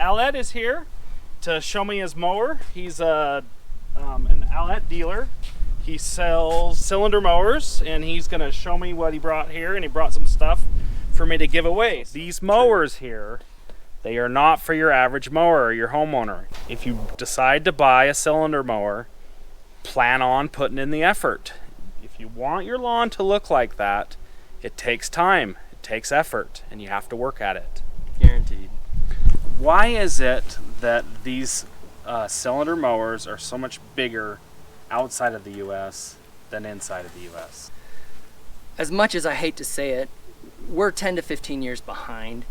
ALLETT is here to show me his mower. He's an ALLETT dealer. He sells cylinder mowers, and he's gonna show me what he brought here, and he brought some stuff for me to give away. These mowers here, they are not for your average mower or your homeowner. If you decide to buy a cylinder mower, plan on putting in the effort. If you want your lawn to look like that, it takes time, it takes effort, and you have to work at it. Guaranteed. Why is it that these cylinder mowers are so much bigger outside of the US than inside of the US? As much as I hate to say it, we're 10 to 15 years behind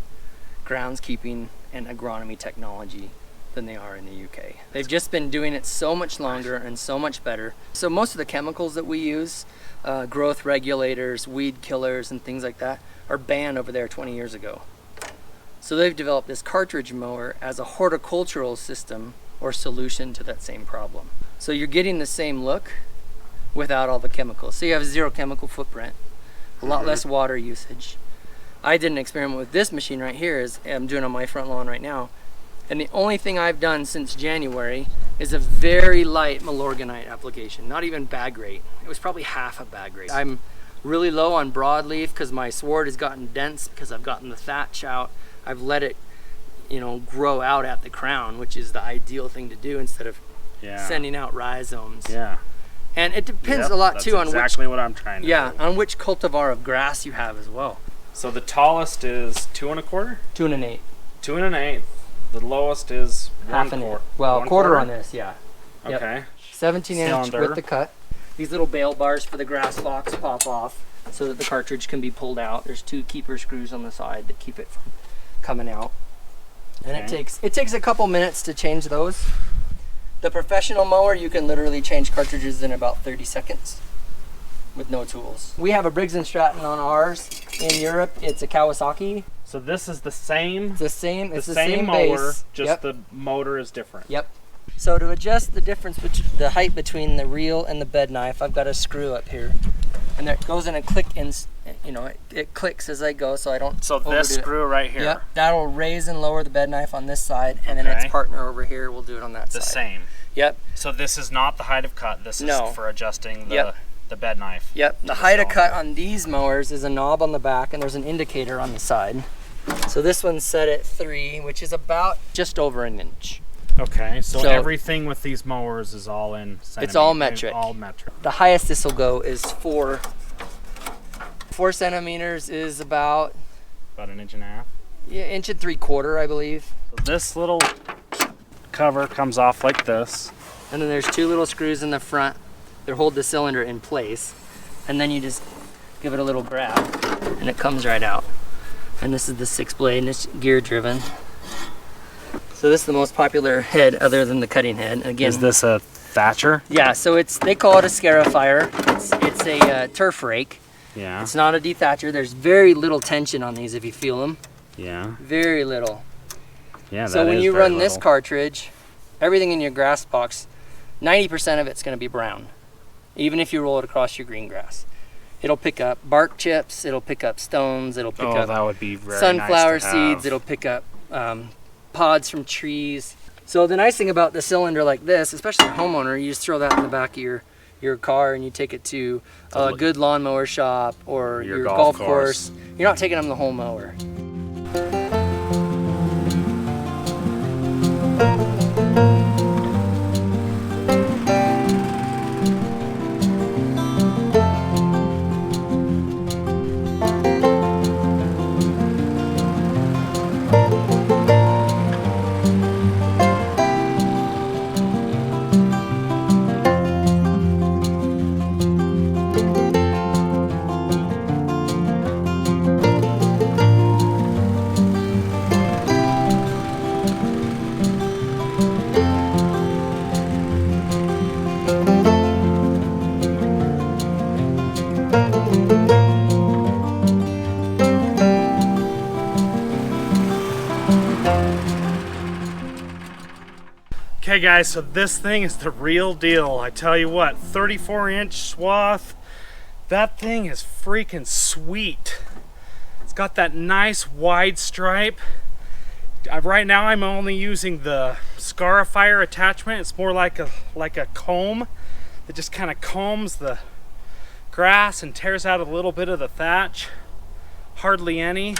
groundskeeping and agronomy technology than they are in the UK. They've just been doing it so much longer and so much better. So most of the chemicals that we use, growth regulators, weed killers, and things like that, are banned over there 20 years ago. So they've developed this cartridge mower as a horticultural system or solution to that same problem. So you're getting the same look without all the chemicals. So you have a zero chemical footprint, a lot less water usage. I did an experiment with this machine right here, as I'm doing on my front lawn right now. And the only thing I've done since January is a very light Milorganite application, not even bag rate. It was probably half a bag rate. I'm really low on broadleaf because my sward has gotten dense because I've gotten the thatch out. I've let it, you know, grow out at the crown, which is the ideal thing to do instead of sending out rhizomes. Yeah. And it depends a lot too on exactly what I'm trying to do. on which cultivar of grass you have as well. So the tallest is 2 1/4? 2 1/8. 2 1/8. The lowest is Half an inch. Well, a quarter on this, yeah. Yep. Okay. 17-inch Cylinder. with the cut. These little bail bars for the grass stalks pop off so that the cartridge can be pulled out. There's 2 keeper screws on the side that keep it from coming out. And it takes a couple minutes to change those. The professional mower, you can literally change cartridges in about 30 seconds with no tools. We have a Briggs & Stratton on ours. In Europe, it's a Kawasaki. So this is the same. It's the same mower, base. just the motor is different. Yep. So to adjust the difference between the height between the reel and the bed knife, I've got a screw up here, and there goes in a click in. You know, it clicks as I go, so I don't. So this screw right here. Yep. That'll raise and lower the bed knife on this side, and then its partner over here will do it on that side. The same. Yep. So this is not the height of cut. This is for adjusting the bed knife. Yep. The height of cut on these mowers is a knob on the back, and there's an indicator on the side. So this one's set at 3, which is about just over an inch. Okay, so everything with these mowers is all in centimeters. It's all metric. All metric. The highest this will go is 4. 4 centimeters is about an inch and a half. Yeah, 1 3/4 inches, I believe. So this little cover comes off like this, and then there's 2 little screws in the front that hold the cylinder in place, and then you just give it a little grab, and it comes right out. And this is the 6-blade, and it's gear driven. So this is the most popular head other than the cutting head. Again, is this a Thatcher? Yeah, so they call it a scarifier. It's a turf rake. Yeah. It's not a dethatcher. There's very little tension on these if you feel them. Yeah. Very little. Yeah. So when you run this cartridge, everything in your grass box, 90% of it's going to be brown, even if you roll it across your green grass. It'll pick up bark chips, it'll pick up stones, it'll pick up that would be very sunflower nice to seeds, have. it'll pick up pods from trees. So the nice thing about the cylinder like this, especially a homeowner, you just throw that in the back of your car and you take it to a good lawnmower shop or your golf course. You're not taking them the whole mower. Okay guys, so this thing is the real deal. I tell you what, 34-inch swath, that thing is freaking sweet. It's got that nice wide stripe. Right now I'm only using the scarifier attachment. It's more like a comb that just kind of combs the grass and tears out a little bit of the thatch. Hardly any.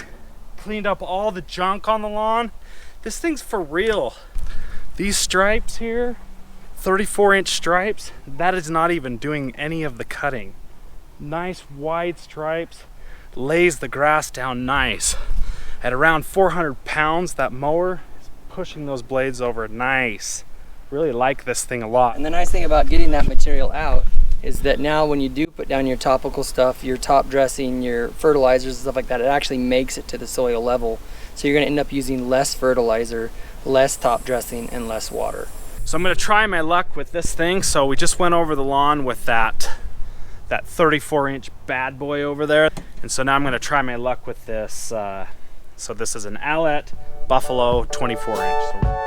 Cleaned up all the junk on the lawn. This thing's for real. These stripes here, 34-inch stripes, that is not even doing any of the cutting. Nice wide stripes, lays the grass down nice. At around 400 pounds, that mower is pushing those blades over nice. Really like this thing a lot. And the nice thing about getting that material out is that now when you do put down your topical stuff, your top dressing, your fertilizers and stuff like that, it actually makes it to the soil level. So you're gonna end up using less fertilizer, less top dressing, and less water. So I'm gonna try my luck with this thing. So we just went over the lawn with that 34-inch bad boy over there. And so now I'm gonna try my luck with this. So this is an ALLETT Buffalo 24-inch.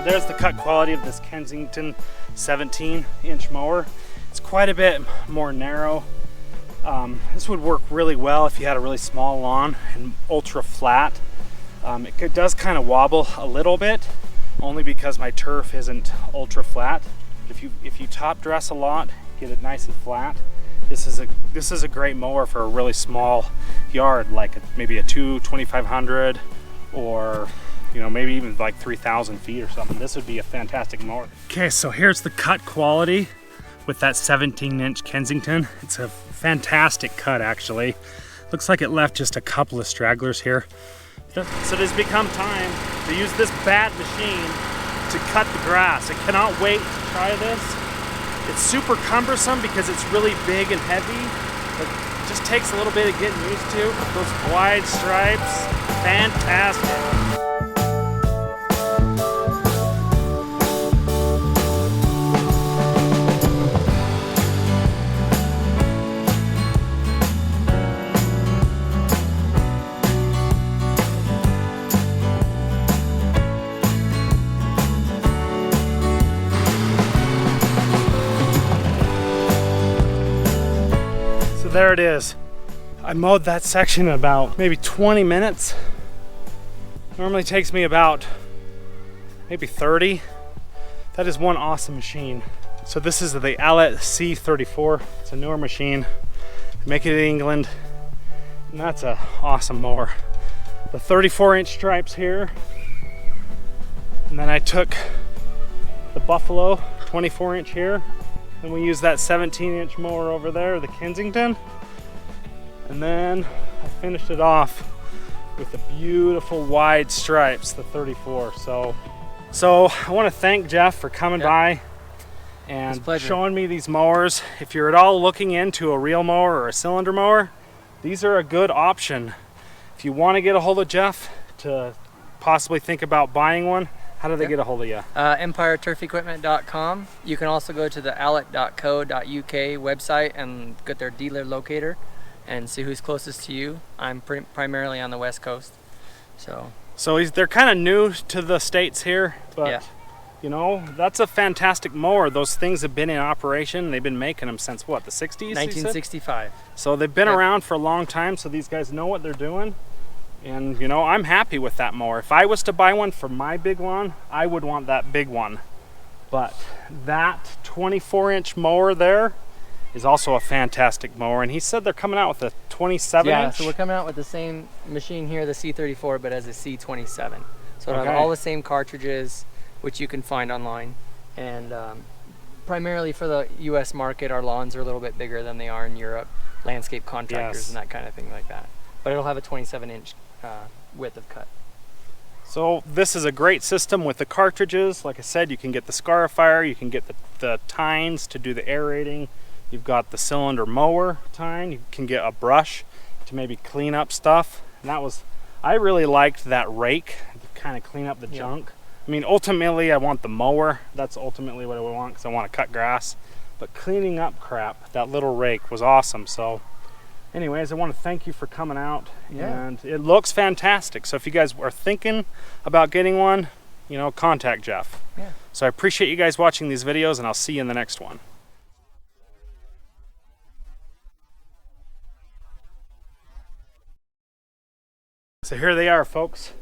There's the cut quality of this Kensington 17-inch mower. It's quite a bit more narrow. This would work really well if you had a really small lawn and ultra flat. It does kind of wobble a little bit, only because my turf isn't ultra flat. If you top dress a lot, get it nice and flat, this is a great mower for a really small yard, like maybe a 2500 or maybe even like 3,000 feet or something. This would be a fantastic mower. Okay, so here's the cut quality with that 17-inch Kensington. It's a fantastic cut, actually. Looks like it left just a couple of stragglers here. So it has become time to use this bad machine to cut the grass. I cannot wait to try this. It's super cumbersome because it's really big and heavy, but it just takes a little bit of getting used to. Those wide stripes, fantastic. There it is. I mowed that section in about maybe 20 minutes. Normally takes me about maybe 30. That is one awesome machine. So this is the ALLETT C34. It's a newer machine. They make it in England, and that's an awesome mower. The 34-inch stripes here, and then I took the Buffalo 24-inch here. Then we use that 17-inch mower over there, the Kensington. And then I finished it off with the beautiful wide stripes, the 34. So I want to thank Jeff for coming by and showing me these mowers. If you're at all looking into a reel mower or a cylinder mower, these are a good option. If you want to get a hold of Jeff to possibly think about buying one, how do they get a hold of you? EmpireTurfEquipment.com. You can also go to the allett.co.uk website and get their dealer locator and see who's closest to you. I'm primarily on the West Coast. So they're kind of new to the States here, but that's a fantastic mower. Those things have been in operation. They've been making them since what, the 60s? 1965. So they've been around for a long time, so these guys know what they're doing. And I'm happy with that mower. If I was to buy one for my big lawn, I would want that big one. But that 24-inch mower there is also a fantastic mower. And he said they're coming out with a 27-inch. Yeah, so we're coming out with the same machine here, the C34, but as a C27. So it'll have all the same cartridges, which you can find online. And primarily for the US market, our lawns are a little bit bigger than they are in Europe. landscape contractors Yes. and that kind of thing like that. But it'll have a 27-inch width of cut. So this is a great system with the cartridges. Like I said, you can get the scarifier, you can get the tines to do the aerating. You've got the cylinder mower tine. You can get a brush to maybe clean up stuff. And I really liked that rake to kind of clean up the junk. I mean, ultimately I want the mower. That's ultimately what I want because I want to cut grass. But cleaning up crap, that little rake was awesome. So anyways, I want to thank you for coming out. And it looks fantastic. So if you guys are thinking about getting one, you know, contact Jeff. Yeah. So I appreciate you guys watching these videos, and I'll see you in the next one. So here they are, folks.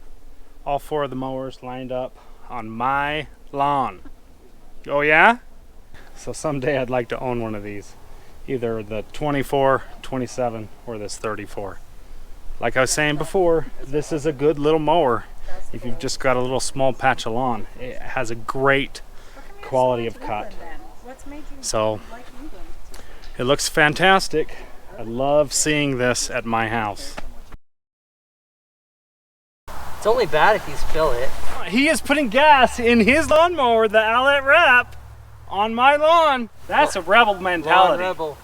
All 4 of the mowers lined up on my lawn. Oh yeah? So someday I'd like to own one of these. Either the 24, 27, or this 34. Like I was saying before, this is a good little mower if you've just got a little small patch of lawn. It has a great quality of cut. So it looks fantastic. I love seeing this at my house. It's only bad if you spill it. He is putting gas in his lawnmower, the ALLETT wrap, on my lawn. That's a rebel mentality. Lawn rebel.